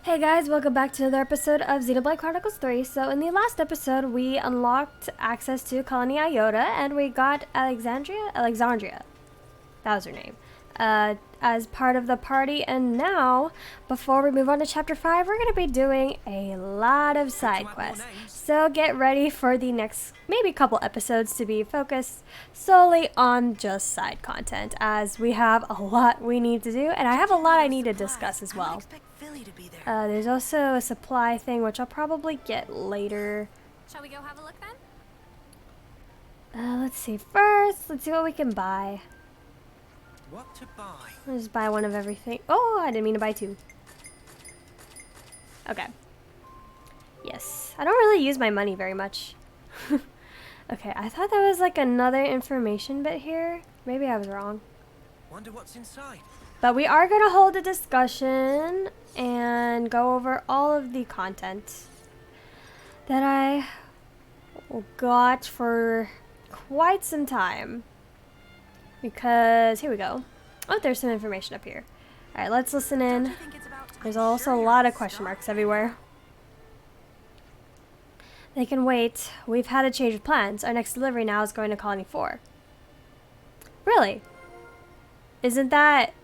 Hey guys, welcome back to another episode of Xenoblade Chronicles 3. So in the last episode, we unlocked access to Colony Iota, and we got Alexandria, that was her name, as part of the party. And now, before we move on to Chapter 5, we're going to be doing a lot of side quests. So get ready for the next, maybe couple episodes to be focused solely on just side content, as we have a lot we need to do, and I have a lot I need to discuss as well. There's also a supply thing, which I'll probably get later. Shall we go have a look then? Let's see. First, let's see what we can buy. What to buy? I'll just buy one of everything. Oh, I didn't mean to buy two. Okay. Yes. I don't really use my money very much. Okay, I thought that was like another information bit here. Maybe I was wrong. Wonder what's inside. But we are going to hold a discussion and go over all of the content that I got for quite some time. Because, here we go. Oh, there's some information up here. Alright, let's listen in. There's also a lot of question marks everywhere. They can wait. We've had a change of plans. Our next delivery now is going to Colony 4. Really? Isn't that...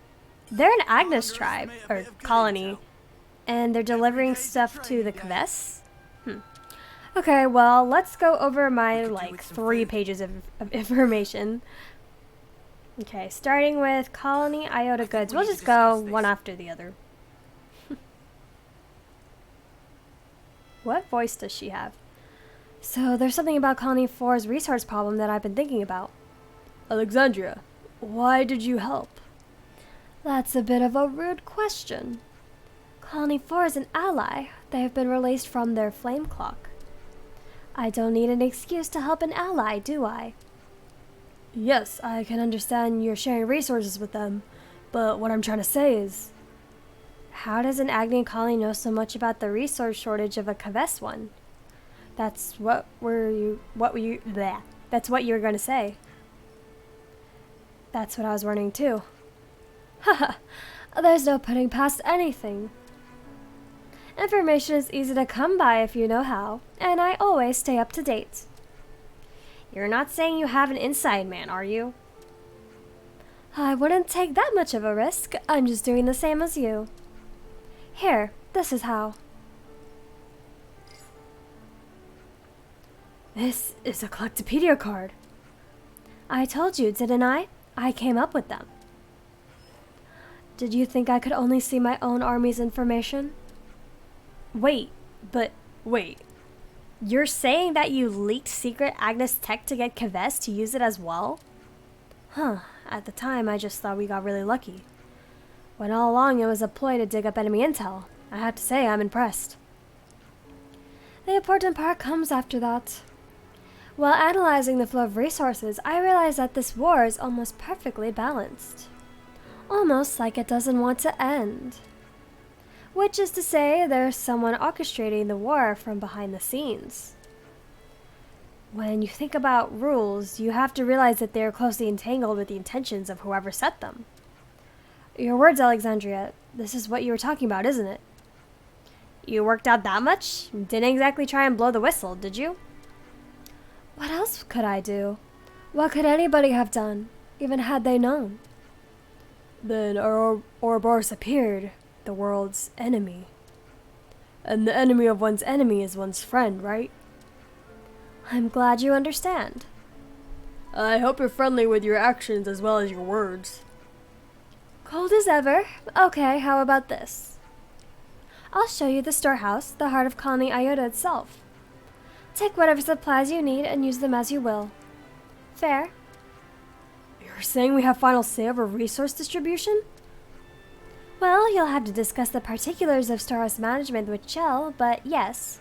They're an Agnes tribe, or colony, and they're delivering stuff to the Kves? Okay, well, let's go over my, 3 pages of information. Okay, starting with Colony Iota goods. We'll just go one after the other. What voice does she have? So, there's something about Colony 4's resource problem that I've been thinking about. Alexandria, why did you help? That's a bit of a rude question. Colony 4 is an ally. They have been released from their flame clock. I don't need an excuse to help an ally, do I? Yes, I can understand you're sharing resources with them, but what I'm trying to say is... How does an Agni colony know so much about the resource shortage of a Kves one? That's what you were going to say. That's what I was wondering too. Haha, there's no putting past anything. Information is easy to come by if you know how, and I always stay up to date. You're not saying you have an inside man, are you? I wouldn't take that much of a risk. I'm just doing the same as you. Here, this is how. This is a Collectopedia card. I told you, didn't I? I came up with them. Did you think I could only see my own army's information? Wait. You're saying that you leaked secret Agnes tech to get Kves to use it as well? Huh, at the time I just thought we got really lucky. When all along it was a ploy to dig up enemy intel. I have to say I'm impressed. The important part comes after that. While analyzing the flow of resources, I realized that this war is almost perfectly balanced. Almost like it doesn't want to end. Which is to say, there's someone orchestrating the war from behind the scenes. When you think about rules, you have to realize that they are closely entangled with the intentions of whoever set them. Your words, Alexandria, this is what you were talking about, isn't it? You worked out that much? Didn't exactly try and blow the whistle, did you? What else could I do? What could anybody have done, even had they known? Then Ouroboros appeared, the world's enemy. And the enemy of one's enemy is one's friend, right? I'm glad you understand. I hope you're friendly with your actions as well as your words. Cold as ever. Okay, how about this? I'll show you the storehouse, the heart of Colony Iota itself. Take whatever supplies you need and use them as you will. Fair? You're saying we have final say over resource distribution? Well, you'll have to discuss the particulars of Storehouse management with Chell, but yes.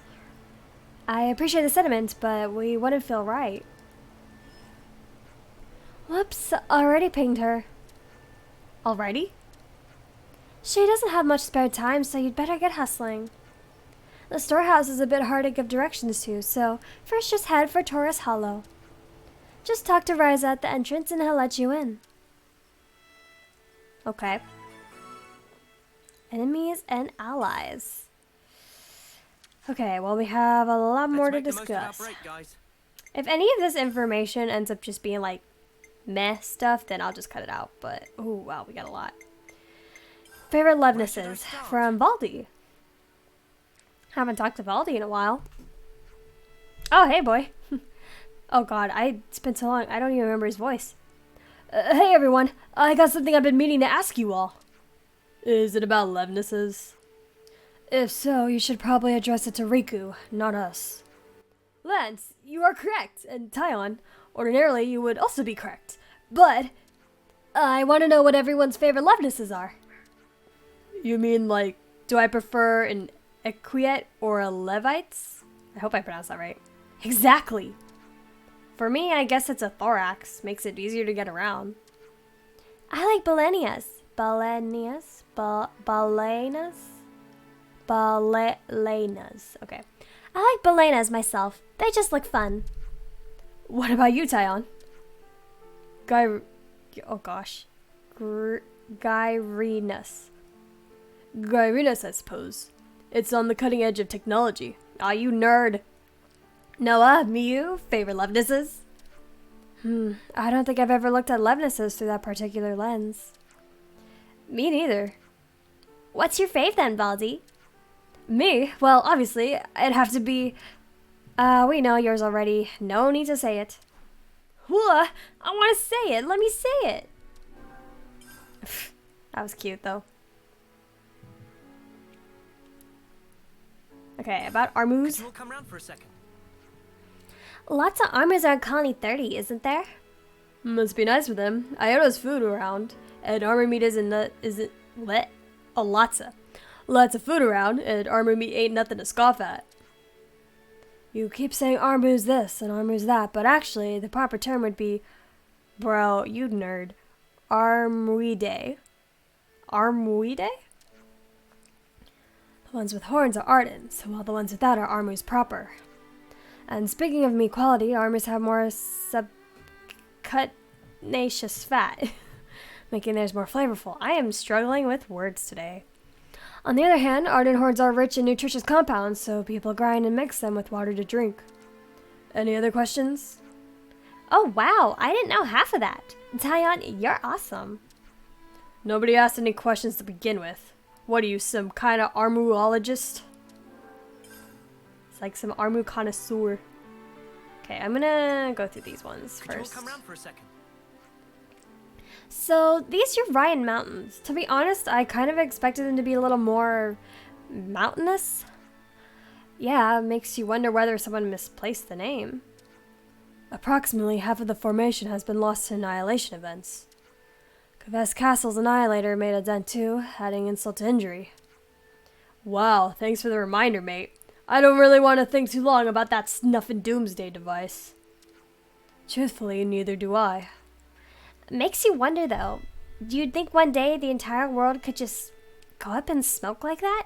I appreciate the sentiment, but we wouldn't feel right. Whoops, already pinged her. Already? She doesn't have much spare time, so you'd better get hustling. The storehouse is a bit hard to give directions to, so first just head for Taurus Hollow. Just talk to Ryza at the entrance and he'll let you in. Okay. Enemies and allies. Okay, well, we have a lot more to Let's make the most of our discuss. break, guys. If any of this information ends up just being like meh stuff, then I'll just cut it out. But, oh wow, we got a lot. Favorite Lovenesses start? from Baldi. Haven't talked to Baldi in a while. Oh, hey, boy. Oh, God, it's been so long. I don't even remember his voice. Hey, everyone. I got something I've been meaning to ask you all. Is it about Lovenesses? If so, you should probably address it to Riku, not us. Lance, you are correct, and Taion, ordinarily you would also be correct. But I want to know what everyone's favorite Lovenesses are. You mean, like, do I prefer an Equiet or a Levites? I hope I pronounced that right. Exactly. For me, I guess it's a thorax. Makes it easier to get around. I like Balenias. Balenias? Balenas. Okay. I like balenas myself. They just look fun. What about you, Taion? Oh gosh. Gyrinus. Gyrinus, I suppose. It's on the cutting edge of technology. Aw, you nerd. Noah, Miyu, favorite Lovenesses? I don't think I've ever looked at Lovenesses through that particular lens. Me neither. What's your fave then, Baldi? Me? Well, obviously, it'd have to be... we know yours already. No need to say it. What? I want to say it. Let me say it. That was cute, though. Okay, about Armus. Could you all come round for a second? Lots of Armus are in Colony 30, isn't there? Must be nice with them. Iota's food around, and armor meat isn't what? Oh, lots of food around, and armor meat ain't nothing to scoff at. You keep saying Armu's this and Armu's that, but actually, the proper term would be, bro, you nerd, Armuide. Armuide? The ones with horns are Ardens, while the ones without are Armus proper. And speaking of meat quality, Armus have more subcutaneous fat, making theirs more flavorful. I am struggling with words today. On the other hand, Arden horns are rich in nutritious compounds, so people grind and mix them with water to drink. Any other questions? Oh wow, I didn't know half of that. Taion, you're awesome. Nobody asked any questions to begin with. What are you, some kind of Armuologist? It's like some Armu connoisseur. Okay, I'm gonna go through these ones Could first. you all come round for a second? So, these Urian Mountains. To be honest, I kind of expected them to be a little more mountainous. Yeah, it makes you wonder whether someone misplaced the name. Approximately half of the formation has been lost to annihilation events. Kavest Castle's annihilator made a dent too, adding insult to injury. Wow, thanks for the reminder, mate. I don't really want to think too long about that snuffin' doomsday device. Truthfully, neither do I. Makes you wonder, though. Do you think one day the entire world could just go up in smoke like that?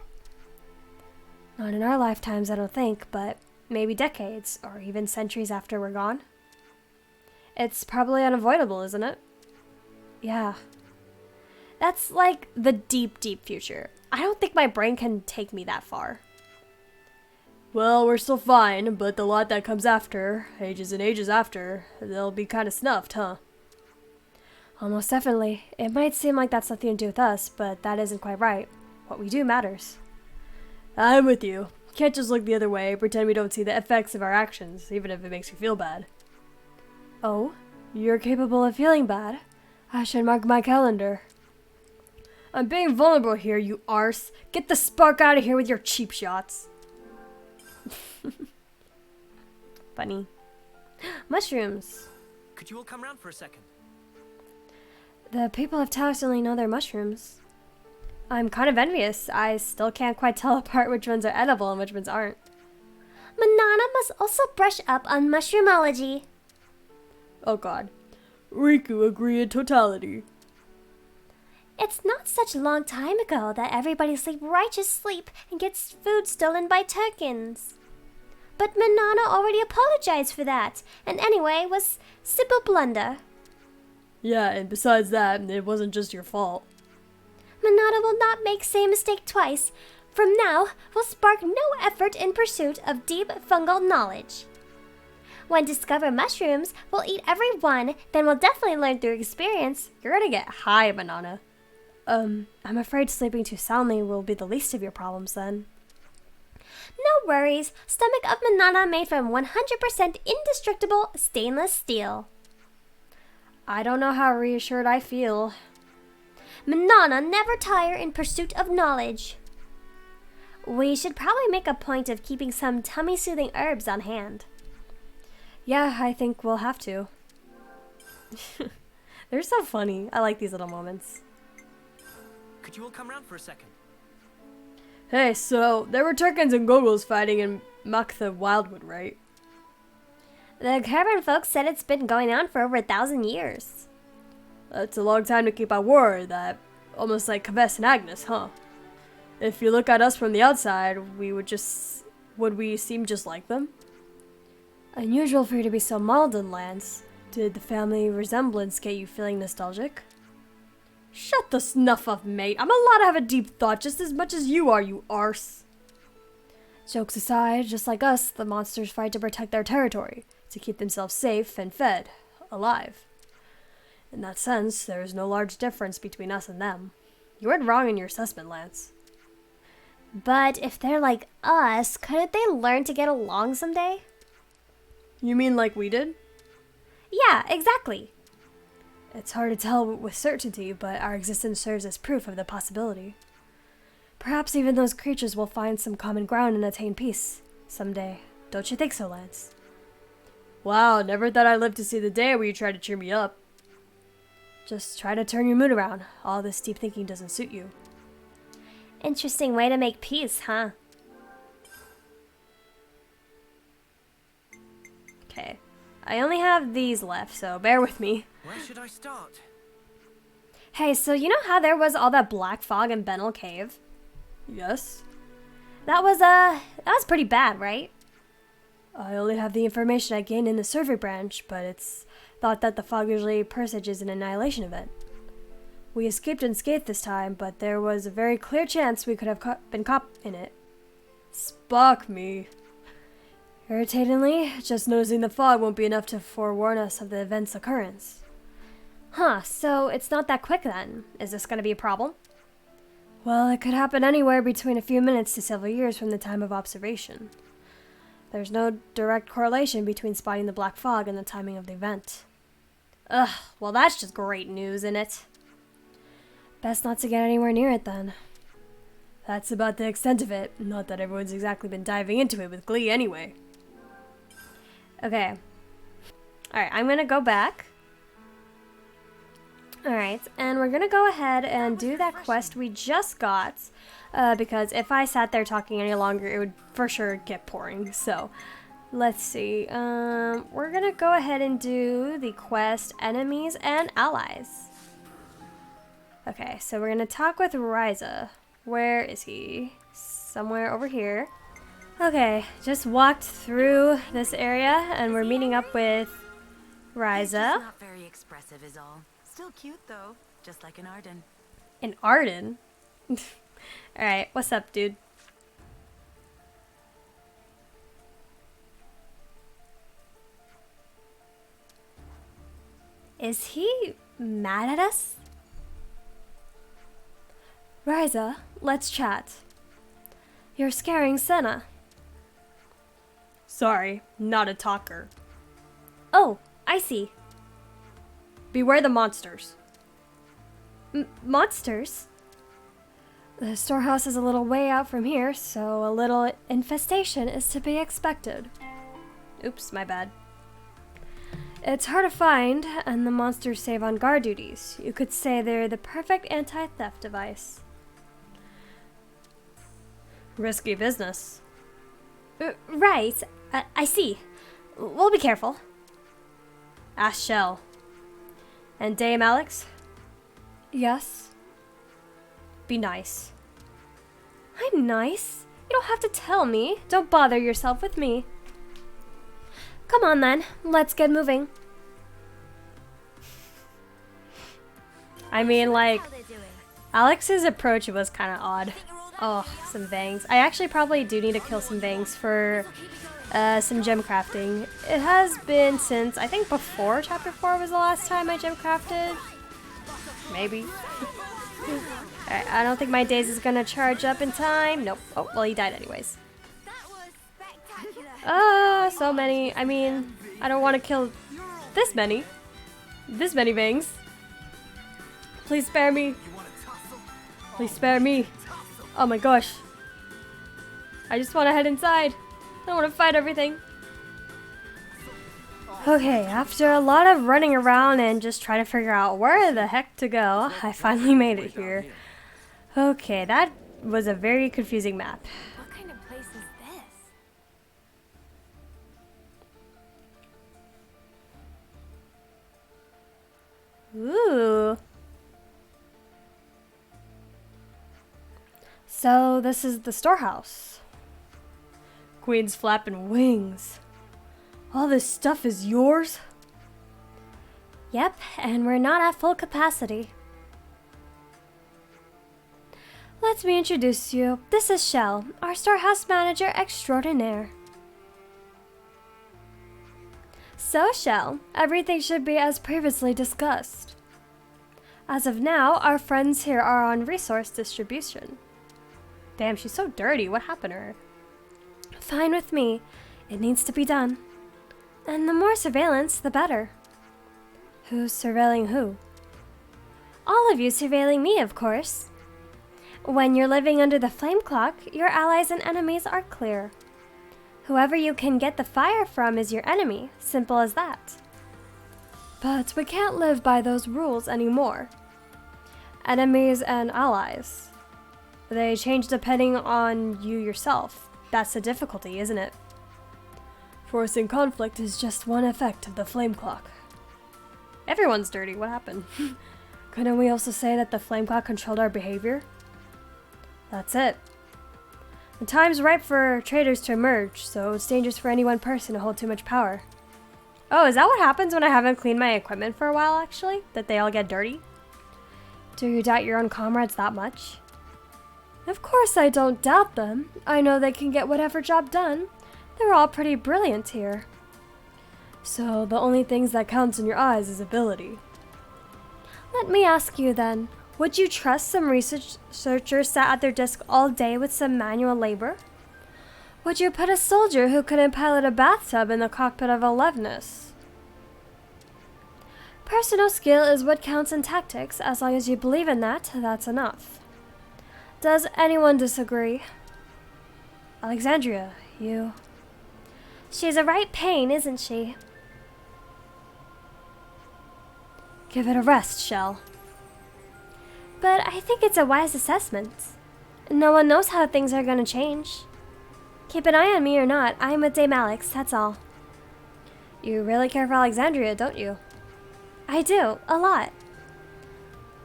Not in our lifetimes, I don't think, but maybe decades, or even centuries after we're gone. It's probably unavoidable, isn't it? Yeah. That's like the deep, deep future. I don't think my brain can take me that far. Well, we're still fine, but the lot that comes after, ages and ages after, they'll be kind of snuffed, huh? Almost definitely. It might seem like that's nothing to do with us, but that isn't quite right. What we do matters. I'm with you. Can't just look the other way, pretend we don't see the effects of our actions, even if it makes you feel bad. Oh? You're capable of feeling bad? I should mark my calendar. I'm being vulnerable here, you arse. Get the spark out of here with your cheap shots. Funny. Mushrooms. Could you all come round for a second? The people of Taos only know their mushrooms. I'm kind of envious. I still can't quite tell apart which ones are edible and which ones aren't. Manana must also brush up on mushroomology. Oh god. Riku agree in totality. It's not such a long time ago that everybody sleep righteous sleep and gets food stolen by Turkins. But Manana already apologized for that, and anyway was simple blunder. Yeah, and besides that, it wasn't just your fault. Manana will not make same mistake twice. From now, we'll spark no effort in pursuit of deep fungal knowledge. When discover mushrooms, we'll eat every one, then we'll definitely learn through experience. You're gonna get high, Banana. I'm afraid sleeping too soundly will be the least of your problems then. No worries. Stomach of Manana made from 100% indestructible stainless steel. I don't know how reassured I feel. Manana never tire in pursuit of knowledge. We should probably make a point of keeping some tummy-soothing herbs on hand. Yeah, I think we'll have to. They're so funny. I like these little moments. Could you all come round for a second? Hey, so there were Turkins and Gogols fighting in Maktha Wildwood, right? The caravan folks said it's been going on for over 1,000 years. That's a long time to keep at war, that almost like Kavess and Agnes, huh? If you look at us from the outside, would we seem just like them? Unusual for you to be so maudlin, Lance. Did the family resemblance get you feeling nostalgic? Shut the snuff up, mate. I'm allowed to have a deep thought just as much as you are, you arse. Jokes aside, just like us, the monsters fight to protect their territory, to keep themselves safe and fed, alive. In that sense, there is no large difference between us and them. You weren't wrong in your assessment, Lance. But if they're like us, couldn't they learn to get along someday? You mean like we did? Yeah, exactly. It's hard to tell with certainty, but our existence serves as proof of the possibility. Perhaps even those creatures will find some common ground and attain peace someday. Don't you think so, Lance? Wow, never thought I'd live to see the day where you try to cheer me up. Just try to turn your mood around. All this deep thinking doesn't suit you. Interesting way to make peace, huh? Okay. I only have these left, so bear with me. Where should I start? Hey, so you know how there was all that black fog in Benel Cave? Yes. That was pretty bad, right? I only have the information I gained in the survey branch, but it's thought that the fog usually presages an annihilation event. We escaped unscathed this time, but there was a very clear chance we could have been caught in it. Spock me. Irritatingly, just noticing the fog won't be enough to forewarn us of the event's occurrence. Huh, so it's not that quick then. Is this going to be a problem? Well, it could happen anywhere between a few minutes to several years from the time of observation. There's no direct correlation between spotting the black fog and the timing of the event. Ugh, well that's just great news, isn't it? Best not to get anywhere near it then. That's about the extent of it. Not that everyone's exactly been diving into it with glee anyway. Okay. Alright, I'm gonna go back. Alright, and we're gonna go ahead and do that quest we just got. Because if I sat there talking any longer, it would for sure get boring. So, let's see. We're gonna go ahead and do the quest Enemies and Allies. Okay, so we're gonna talk with Ryza. Where is he? Somewhere over here. Okay, just walked through this area and we're meeting up with Ryza. Not very expressive is all. Still cute though, just like an Arden. An Arden? Alright, what's up, dude? Is he mad at us? Ryza, let's chat. You're scaring Senna. Sorry, not a talker. Oh, I see. Beware the monsters. Monsters? The storehouse is a little way out from here, so a little infestation is to be expected. Oops, my bad. It's hard to find, and the monsters save on guard duties. You could say they're the perfect anti-theft device. Risky business. Right. I see. We'll be careful. Ask Shell. And Dame Alex? Yes? Be nice. I'm nice. You don't have to tell me. Don't bother yourself with me. Come on then. Let's get moving. I mean, like, Alex's approach was kind of odd. Oh, some bangs. I actually probably do need to kill some bangs for some gem crafting. It has been since, I think before chapter 4 was the last time I gem crafted. Maybe. Alright, I don't think my days is gonna charge up in time. Nope. Oh, well, he died anyways. So many. I mean, I don't want to kill this many. This many bangs. Please spare me. Please spare me. Oh my gosh. I just want to head inside. I don't want to fight everything. Okay, after a lot of running around and just trying to figure out where the heck to go, I finally made it here. Okay, that was a very confusing map. What kind of place is this? Ooh. So this is the storehouse. Queen's flapping wings. All this stuff is yours? Yep, and we're not at full capacity. Let me introduce you. This is Shell, our storehouse manager extraordinaire. So, Shell, everything should be as previously discussed. As of now, our friends here are on resource distribution. Damn, she's so dirty. What happened to her? Fine with me. It needs to be done. And the more surveillance, the better. Who's surveilling who? All of you surveilling me, of course. When you're living under the flame clock, your allies and enemies are clear. Whoever you can get the fire from is your enemy. Simple as that. But we can't live by those rules anymore. Enemies and allies. They change depending on you yourself. That's the difficulty, isn't it? Forcing conflict is just one effect of the flame clock. Everyone's dirty. What happened? Couldn't we also say that the flame clock controlled our behavior? That's it. The time's ripe for traitors to emerge, so it's dangerous for any one person to hold too much power. Oh, is that what happens when I haven't cleaned my equipment for a while, actually? That they all get dirty? Do you doubt your own comrades that much? Of course I don't doubt them. I know they can get whatever job done. They're all pretty brilliant here. So the only things that counts in your eyes is ability. Let me ask you then, would you trust some researchers sat at their desk all day with some manual labor? Would you put a soldier who couldn't pilot a bathtub in the cockpit of a Levnus? Personal skill is what counts in tactics. As long as you believe in that, that's enough. Does anyone disagree? Alexandria, you... She's a right pain, isn't she? Give it a rest, Shell. But I think it's a wise assessment. No one knows how things are going to change. Keep an eye on me or not, I'm with Dame Alex, that's all. You really care for Alexandria, don't you? I do, a lot.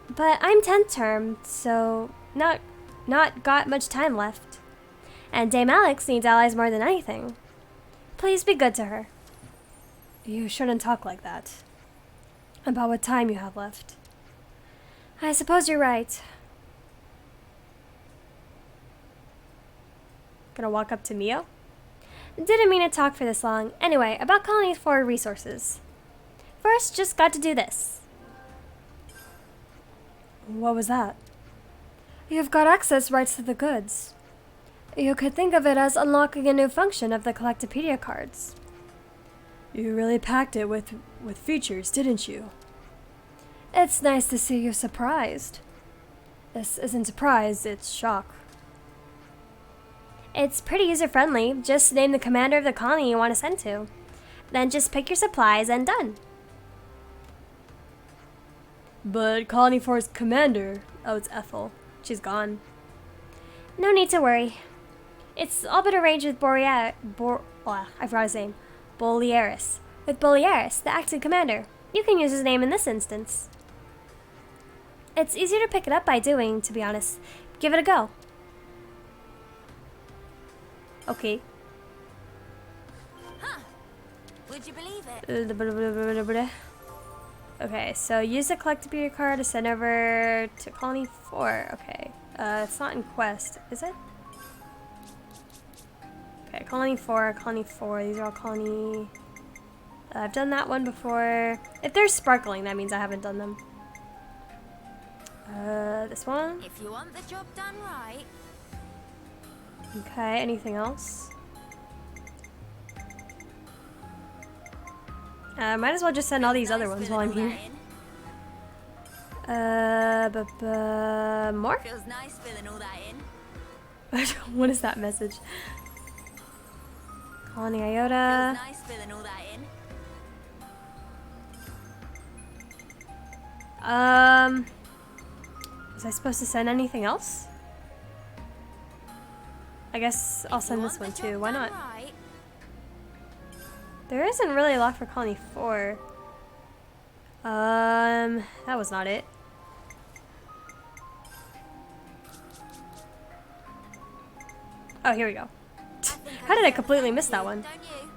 But I'm 10th term, so not got much time left. And Dame Alex needs allies more than anything. Please be good to her. You shouldn't talk like that. About what time you have left. I suppose you're right. Gonna walk up to Mio? Didn't mean to talk for this long. Anyway, about Colony 4 resources. First, just got to do this. What was that? You've got access rights to the goods. You could think of it as unlocking a new function of the Collectopedia cards. You really packed it with features, didn't you? It's nice to see you surprised. This isn't surprise, it's shock. It's pretty user-friendly. Just name the commander of the colony you want to send to. Then just pick your supplies and done. But Colony 4's commander... Oh, it's Ethel. She's gone. No need to worry. It's all been arranged with I forgot his name. Boliaris. With Boliaris, the acting commander. You can use his name in this instance. It's easier to pick it up by doing, to be honest. Give it a go. Okay. Huh. Would you believe it? Okay, so use the Collectopedia card to send over to Colony 4. Okay. It's not in quest, is it? Okay, colony 4, colony 4. These are all colony... I've done that one before. If they're sparkling, that means I haven't done them. This one. If you want the job done right. Okay, anything else? Might as well just send all these other ones while I'm here. More? Feels nice filling all that in. What is that message? Colony Iota. Feels nice filling all that in. Was I supposed to send anything else? I guess I'll send this one too. Why not? Right. There isn't really a lot for colony 4. That was not it. Oh, here we go. How did I completely miss that one? Don't you?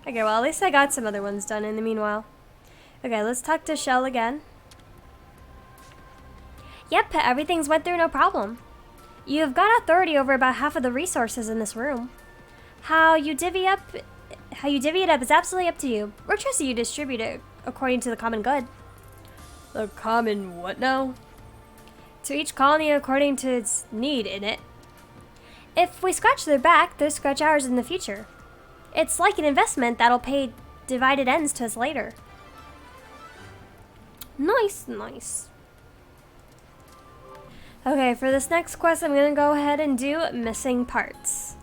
Okay, well, at least I got some other ones done in the meanwhile. Okay, let's talk to Shell again. Yep, everything's went through no problem. You've got authority over about half of the resources in this room. How you divvy it up is absolutely up to you. We're trusting you to distribute it according to the common good. The common what now? To each colony according to its need in it. If we scratch their back, they'll scratch ours in the future. It's like an investment that'll pay divided ends to us later. Nice, nice. Okay, for this next quest, I'm gonna go ahead and do missing parts.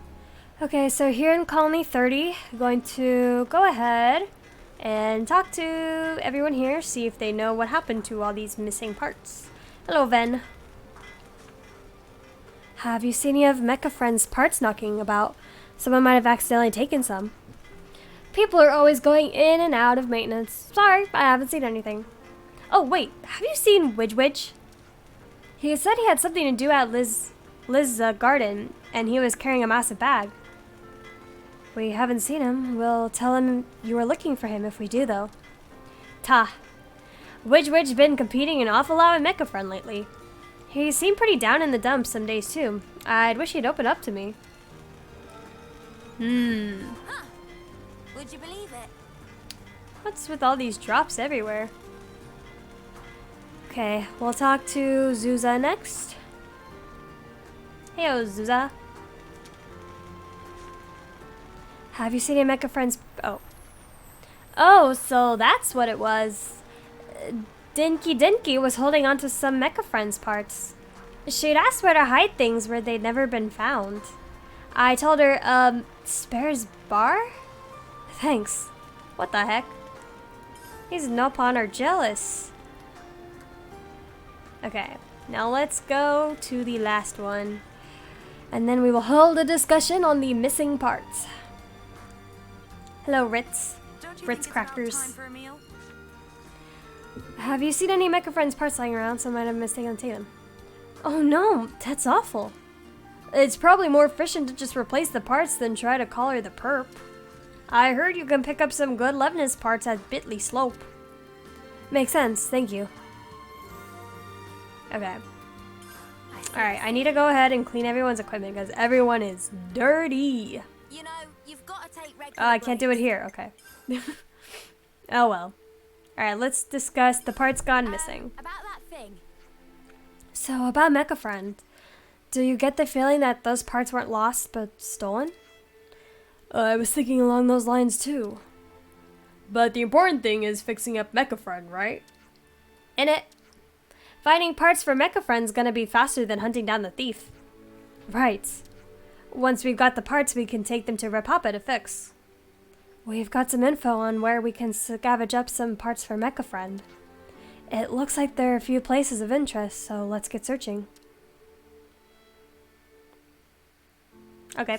Okay, so here in Colony 30, I'm going to go ahead and talk to everyone here, see if they know what happened to all these missing parts. Hello, Ven. Have you seen any of Mecha Friend's parts knocking about? Someone might have accidentally taken some. People are always going in and out of maintenance. Sorry, I haven't seen anything. Oh, wait, have you seen Widge? He said he had something to do at Liz's garden, and he was carrying a massive bag. We haven't seen him. We'll tell him you were looking for him if we do, though. Ta. Widge been competing an awful lot with Mecha Friend lately. He seemed pretty down in the dumps some days, too. I'd wish he'd open up to me. Huh. Would you believe it? What's with all these drops everywhere? Okay, we'll talk to Zuza next. Heyo, Zuza. Have you seen a Mecha Friend's... Oh, so that's what it was. Dinky was holding on to some Mecha Friend's parts. She'd asked where to hide things where they'd never been found. I told her, Spare's bar? Thanks. What the heck? These Nopon are jealous. Okay, now let's go to the last one. And then we will hold a discussion on the missing parts. Hello, Ritz. Don't you Ritz think it's about crackers. time for a meal? Have you seen any Mecha Friend's parts lying around? Some might have mistakenly taken them. Oh no, that's awful. It's probably more efficient to just replace the parts than try to collar the perp. I heard you can pick up some good Levinus parts at Bitley Slope. Makes sense, thank you. Okay. Alright, I need to go ahead and clean everyone's equipment because everyone is dirty. You know, you've got to take regular Oh, I can't do it breaks. here, okay. Oh well. Alright, let's discuss the parts gone missing. About that thing. So, about Mecha Friend. Do you get the feeling that those parts weren't lost but stolen? I was thinking along those lines too. But the important thing is fixing up Mecha Friend, right? In it. Finding parts for Mecha Friend's gonna be faster than hunting down the thief. Right. Once we've got the parts, we can take them to Repapa to fix. We've got some info on where we can scavenge up some parts for Mecha Friend. It looks like there are a few places of interest, so let's get searching. Okay.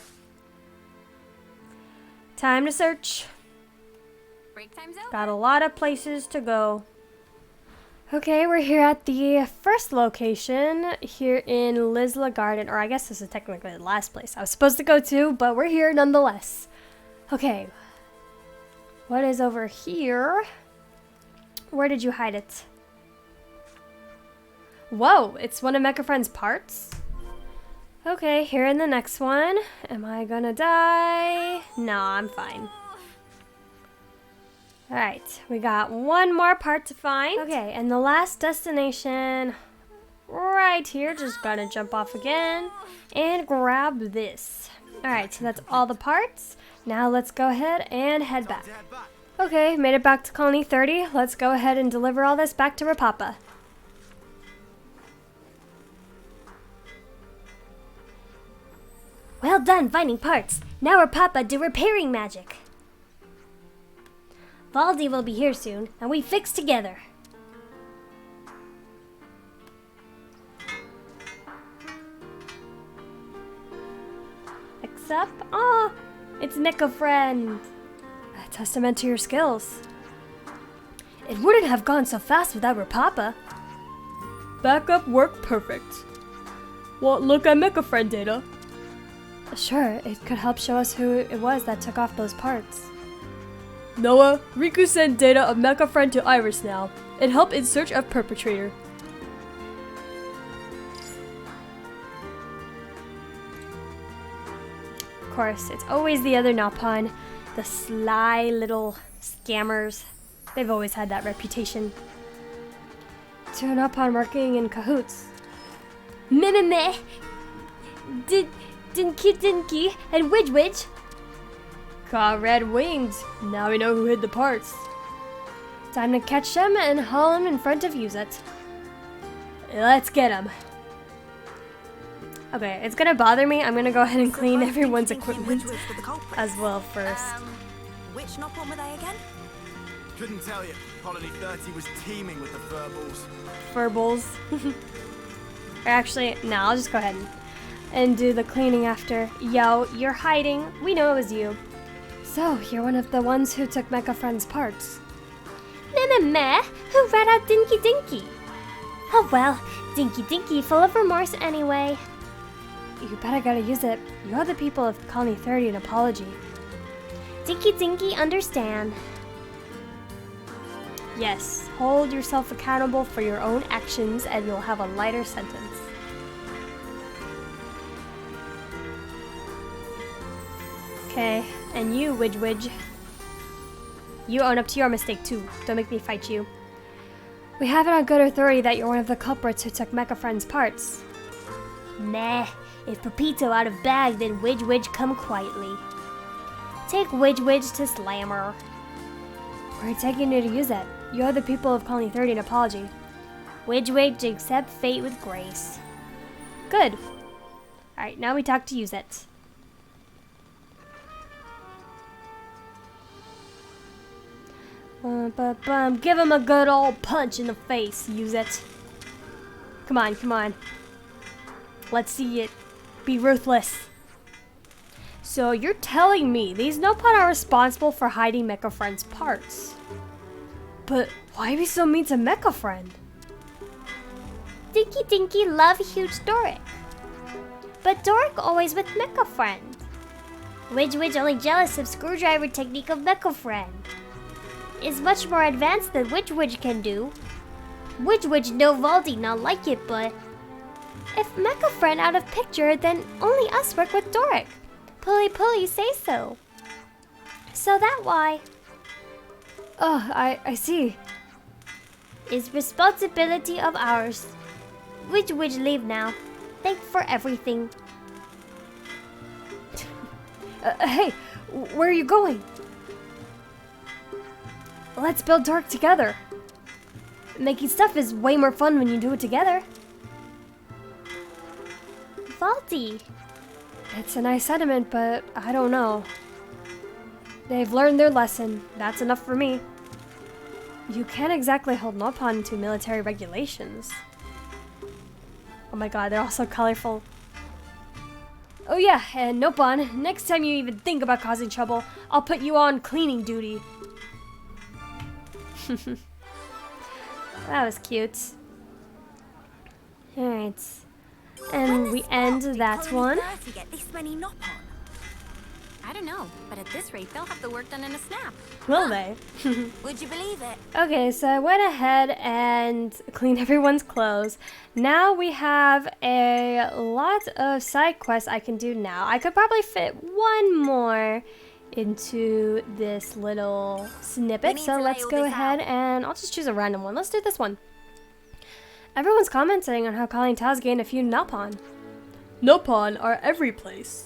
Time to search. Break time's over. Got a lot of places to go. Okay, we're here at the first location here in Lizla Garden, or I guess this is technically the last place I was supposed to go to, but we're here nonetheless. Okay. What is over here? Where did you hide it? Whoa, it's one of Mecha Friend's parts? Okay, here in the next one. Am I gonna die? No, I'm fine. Alright, we got one more part to find. Okay, and the last destination right here. Just gonna jump off again and grab this. Alright, so that's all the parts. Now let's go ahead and head back. Okay, made it back to Colony 30. Let's go ahead and deliver all this back to Rapapa. Well done finding parts. Now Rapapa do repairing magic. Baldi will be here soon, and we fix together. Except, it's Mecha Friend. A testament to your skills. It wouldn't have gone so fast without Rapapa. Backup worked perfect. Want look at Mecha Friend data? Sure, it could help show us who it was that took off those parts. Noah, Riku sent data of Mecha Friend to Iris now. It helped in search of perpetrator. Of course, it's always the other Nopon, the sly little scammers. They've always had that reputation. Two Nopon working in cahoots. Meh. Dinky and Widge. Got red wings. Now we know who hid the parts. Time to catch them and haul them in front of Uzet. Let's get them. Okay, it's gonna bother me. I'm gonna go ahead and clean everyone's equipment as well first. Which Nopon were they again? Couldn't tell you. Colony 30 was teeming with the furballs. Furballs. Or actually, no, I'll just go ahead and do the cleaning after. Yo, you're hiding. We know it was you. So, you're one of the ones who took Mecha Friend's parts. Meh, who rat out Dinky? Oh well, Dinky full of remorse anyway. You better gotta use it. You owe the people of Colony 30 an apology. Dinky, understand. Yes, hold yourself accountable for your own actions and you'll have a lighter sentence. Okay, and you, Widge. You own up to your mistake too. Don't make me fight you. We have it on good authority that you're one of the culprits who took Mecha Friend's parts. Meh. If Pepito out of bag, then Widge come quietly. Take Widge to Slammer. We're taking you to use it. You owe the people of Colony 30 an apology. Widge accept fate with grace. Good. Alright, now we talk to use it. Give him a good old punch in the face, use it. Come on. Let's see it. Be ruthless. So you're telling me these Nopon are responsible for hiding Mecha Friend's parts. But why be so mean to Mecha Friend? Dinky love huge Doric. But Doric always with Mecha Friend. Widge only jealous of screwdriver technique of Mecha Friend. Is much more advanced than Widge can do. Widge no Baldi not like it, but if Mecha Friend out of picture, then only us work with Doric. Pulley say so. So that why. Oh, I see. Is responsibility of ours. Widge leave now. Thank for everything. Hey, where are you going? Let's build Doric together. Making stuff is way more fun when you do it together. Baldi. It's a nice sentiment, but I don't know. They've learned their lesson. That's enough for me. You can't exactly hold Nopon to military regulations. Oh my god, they're all so colorful. Oh yeah, and Nopon, next time you even think about causing trouble, I'll put you on cleaning duty. That was cute. Alright. And we end that one. Get this many Nopon? I don't know, but at this rate, they'll have the work done in a snap. Will they? Would you believe it? Okay, so I went ahead and cleaned everyone's clothes. Now we have a lot of side quests I can do now. I could probably fit one more into this little snippet. So let's go ahead and I'll just choose a random one. Let's do this one. Everyone's commenting on how Colony Tao's gained a few Nopon. Nopon are every place.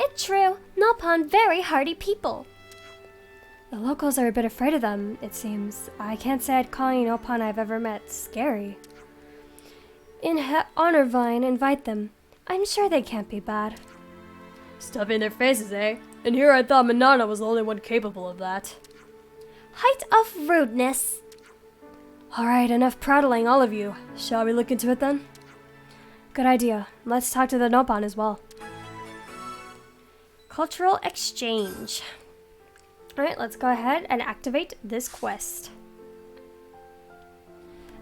It's true. Nopon very hardy people. The locals are a bit afraid of them, it seems. I can't say I'd call any Nopon I've ever met scary. In honor Vine, invite them. I'm sure they can't be bad. Stuffing their faces, eh? And here I thought Manana was the only one capable of that. Height of rudeness. Alright, enough prattling, all of you. Shall we look into it then? Good idea. Let's talk to the Nopon as well. Cultural Exchange. Alright, let's go ahead and activate this quest.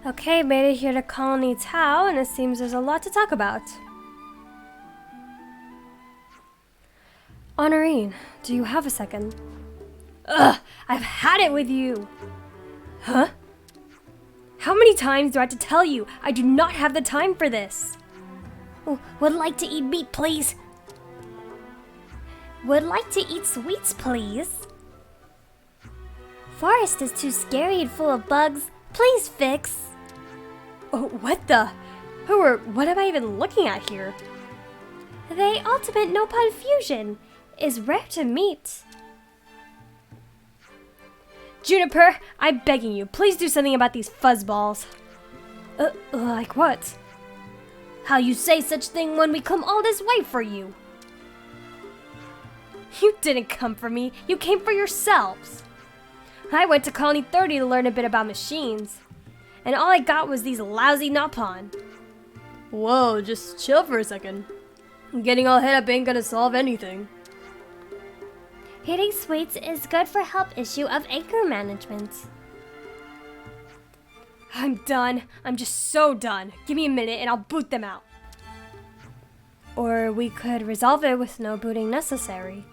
Okay, made it here to Colony Tao, and it seems there's a lot to talk about. Honorine, do you have a second? Ugh, I've had it with you! Huh? How many times do I have to tell you? I do not have the time for this! Oh, would like to eat meat, please. Would like to eat sweets, please. Forest is too scary and full of bugs. Please fix. Oh, what the? What am I even looking at here? The ultimate Nopon fusion is rare to meet. Juniper, I'm begging you, please do something about these fuzzballs. Like what? How you say such thing when we come all this way for you? You didn't come for me, you came for yourselves. I went to Colony 30 to learn a bit about machines, and all I got was these lousy Nopon. Whoa, just chill for a second. Getting all head up ain't gonna solve anything. Eating sweets is good for help issue of anger management. I'm done. I'm just so done. Give me a minute and I'll boot them out. Or we could resolve it with no booting necessary.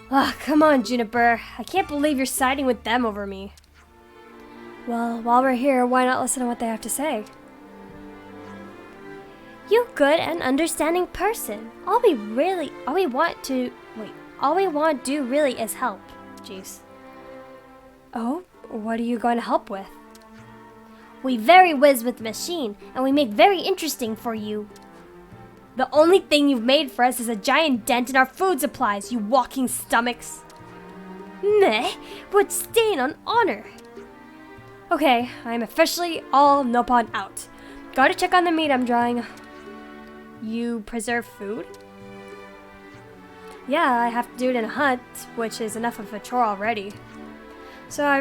Ah, come on, Juniper. I can't believe you're siding with them over me. Well, while we're here, why not listen to what they have to say? You good and understanding person. All we want to do really is help. Jeez. Oh, what are you going to help with? We very whiz with machine, and we make very interesting for you. The only thing you've made for us is a giant dent in our food supplies, you walking stomachs. Meh, would stain on honor. Okay, I'm officially all Nopon out. Gotta check on the meat I'm drawing. You preserve food? Yeah, I have to do it in a hut, which is enough of a chore already. So I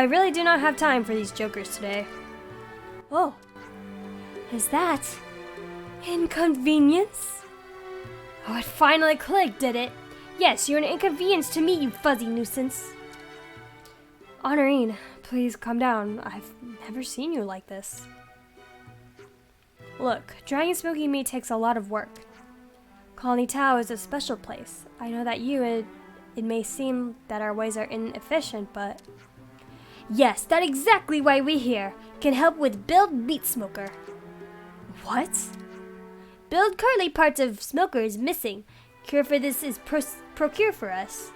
really do not have time for these jokers today. Oh, is that inconvenience? Oh, it finally clicked, did it? Yes, you're an inconvenience to me, you fuzzy nuisance. Honorine, please calm down. I've never seen you like this. Look, drying smoky meat takes a lot of work. Colony Tao is a special place. I know that it may seem that our ways are inefficient, but... Yes, that's exactly why we here can help with build meat smoker. What? Build curly parts of smoker is missing. Cure for this is procure for us.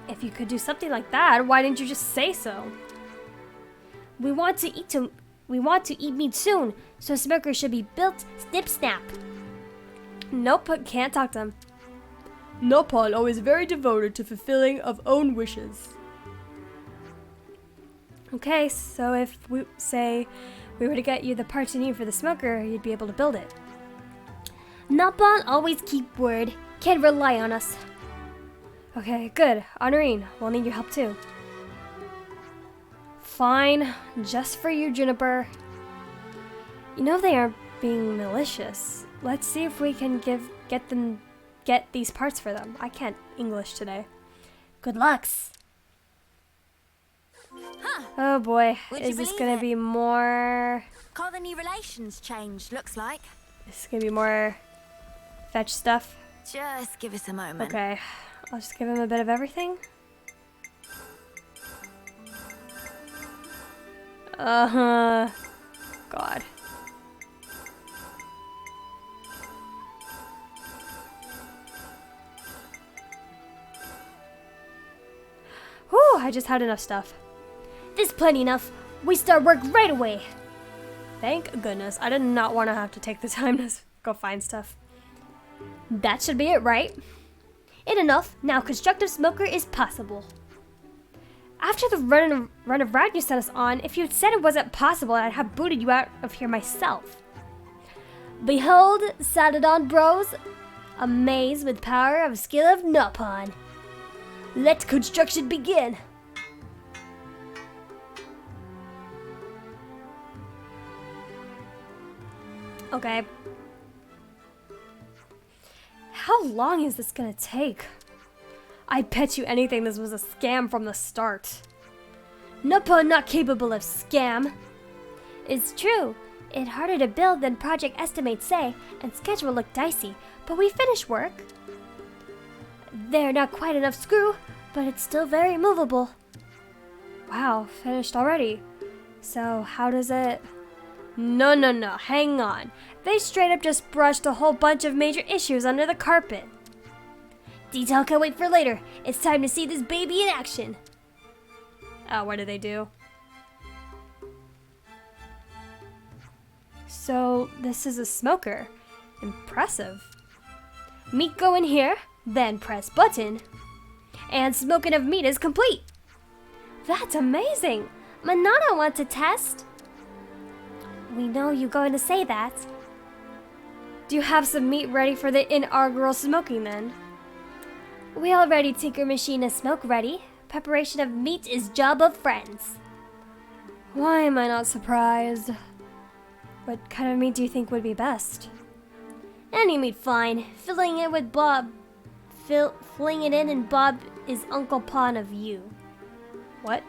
If you could do something like that, why didn't you just say so? We want to eat meat soon, so smoker should be built snip snap. Nope, can't talk to him. Nopon always very devoted to fulfilling of own wishes. Okay, so if we were to get you the parts you need for the smoker, you'd be able to build it. Nopon always keep word. Can rely on us. Okay, good. Honorine, we'll need your help too. Fine, just for you, Juniper. You know they aren't being malicious. Let's see if we can get these parts for them. I can't English today. Good lucks. Huh. Oh boy, Would is you this believe gonna it? be more... Colony relations changed, looks like. This is gonna be more fetch stuff? Just give us a moment. Okay, I'll just give him a bit of everything. God. Whew, I just had enough stuff. This plenty enough. We start work right away. Thank goodness. I did not want to have to take the time to go find stuff. That should be it, right? In enough, now constructive smoker is possible. After the run of ride you sent us on, if you'd said it wasn't possible, I'd have booted you out of here myself. Behold, Saladon Bros, a maze with power of skill of Nopon. Let construction begin. Okay. How long is this gonna take? I bet you anything this was a scam from the start. Nopon not capable of scam. It's true. It's harder to build than project estimates say, and schedule look dicey, but we finish work. They're not quite enough screw, but it's still very movable. Wow, finished already. So how does it... No, hang on. They straight up just brushed a whole bunch of major issues under the carpet. Detail can wait for later. It's time to see this baby in action. Oh, what did they do? So, this is a smoker. Impressive. Meat go in here, then press button, and smoking of meat is complete. That's amazing. Manana want to test. We know you're going to say that. Do you have some meat ready for the inaugural smoking then? We already tinker machine a smoke ready. Preparation of meat is job of friends. Why am I not surprised? What kind of meat do you think would be best? Any meat fine. Filling it with Bob. Fling it in and Bob is Uncle Pawn of you. What?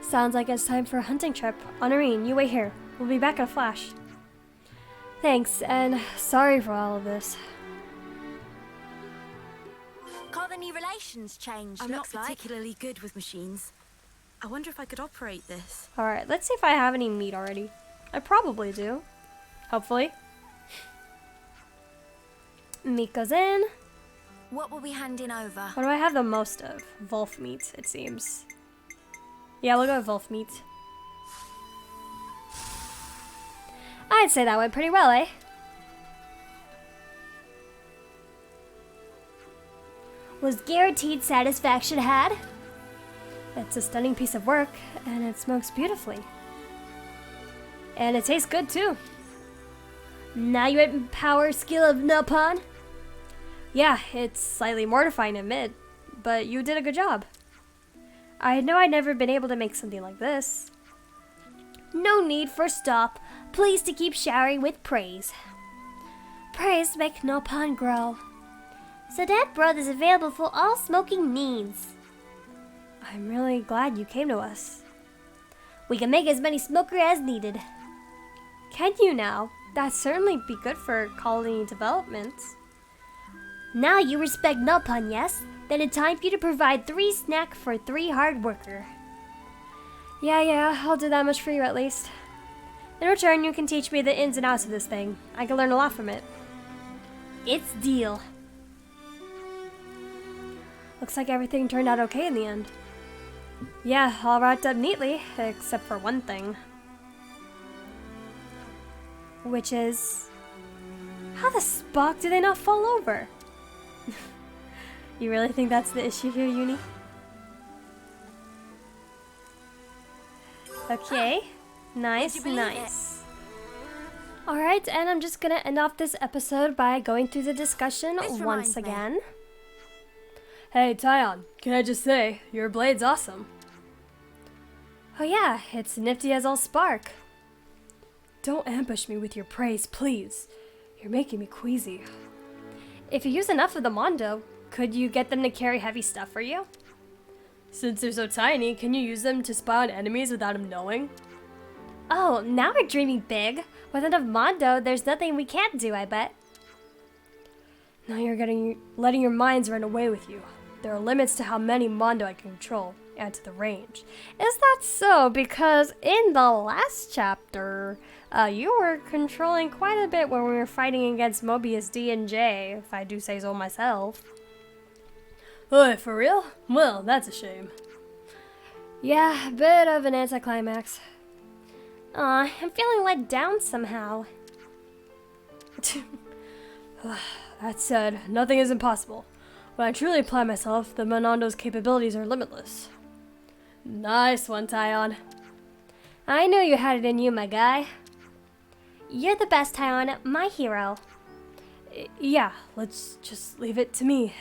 Sounds like it's time for a hunting trip. Honorine, you wait here. We'll be back in a flash. Thanks, and sorry for all of this. Colony relations changed, I'm not looks like. particularly good with machines. I wonder if I could operate this. Alright, let's see if I have any meat already. I probably do. Hopefully. Meat goes in. What will we hand in over? What do I have the most of? Wolf meat, it seems. Yeah, we'll go with wolf meat. I'd say that went pretty well, eh? Was guaranteed satisfaction had? It's a stunning piece of work, and it smokes beautifully. And it tastes good, too. Now you empower skill of Nopon? Yeah, it's slightly mortifying to admit, but you did a good job. I know I'd never been able to make something like this. No need for stop. Pleased to keep showering with praise. Praise make Nopon grow. So that broth is available for all smoking needs. I'm really glad you came to us. We can make as many smoker as needed. Can you now? That'd certainly be good for colony development. Now you respect Nopon, yes? Then it's time for you to provide 3 snack for 3 hard worker. Yeah, I'll do that much for you at least. In return, you can teach me the ins and outs of this thing. I can learn a lot from it. It's deal. Looks like everything turned out okay in the end. Yeah, all wrapped up neatly, except for one thing. Which is... how the Spock did they not fall over? You really think that's the issue here, Uni? Okay. Nice. Alright, and I'm just gonna end off this episode by going through the discussion once again. Hey, Tyon, can I just say, your blade's awesome. Oh yeah, it's nifty as all spark. Don't ambush me with your praise, please. You're making me queasy. If you use enough of the Mondo, could you get them to carry heavy stuff for you? Since they're so tiny, can you use them to spy on enemies without them knowing? Oh, now we're dreaming big. With enough Mondo, there's nothing we can't do, I bet. Now you're letting your minds run away with you. There are limits to how many Mondo I can control, and to the range. Is that so? Because in the last chapter, you were controlling quite a bit when we were fighting against Mobius D and J, if I do say so myself. Oh, for real? Well, that's a shame. Yeah, a bit of an anticlimax. Aw, I'm feeling let down somehow. That said, nothing is impossible. When I truly apply myself, the Monondo's capabilities are limitless. Nice one, Tyon. I knew you had it in you, my guy. You're the best, Tyon, my hero. Yeah, let's just leave it to me.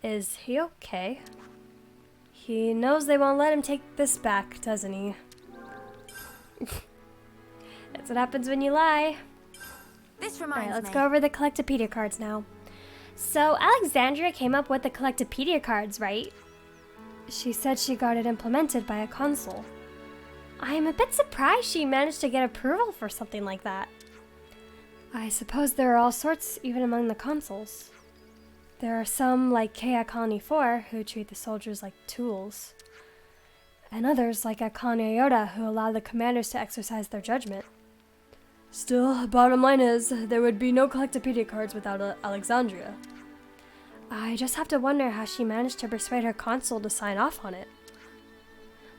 Is he okay? He knows they won't let him take this back, doesn't he? That's what happens when you lie. This reminds Alright, let's me. go over the Collectopedia cards now. So, Alexandria came up with the Collectopedia cards, right? She said she got it implemented by a consul. I'm a bit surprised she managed to get approval for something like that. I suppose there are all sorts even among the consuls. There are some, like Kea Colony 4, who treat the soldiers like tools. And others, like at Colony Iota, who allow the commanders to exercise their judgment. Still, bottom line is, there would be no Collectopedia cards without Alexandria. I just have to wonder how she managed to persuade her consul to sign off on it.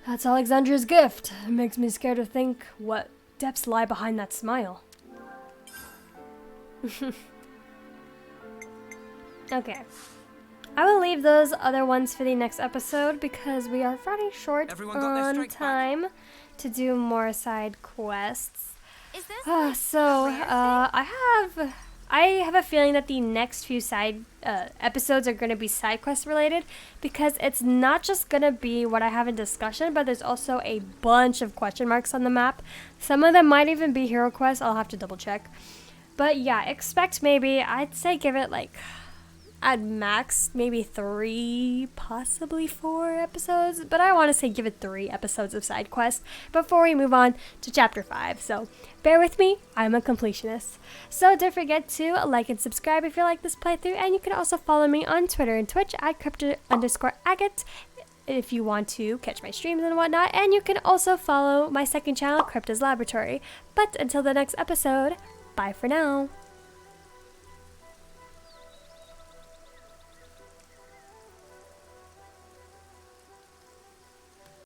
That's Alexandria's gift. It makes me scared to think what depths lie behind that smile. Okay. I will leave those other ones for the next episode because we are running short on time to do more side quests. Is this I have a feeling that the next few side episodes are going to be side quest related because it's not just going to be what I have in discussion, but there's also a bunch of question marks on the map. Some of them might even be hero quests. I'll have to double check. But yeah, expect maybe, I'd say give it like at max maybe 3, possibly 4 episodes, but I want to say give it 3 episodes of side quest before we move on to chapter 5. So bear with me, I'm a completionist. So don't forget to like and subscribe if you like this playthrough, and you can also follow me on Twitter and Twitch at Crypta_Agate if you want to catch my streams and whatnot, and you can also follow my second channel, Crypta's Laboratory. But until the next episode, bye for now.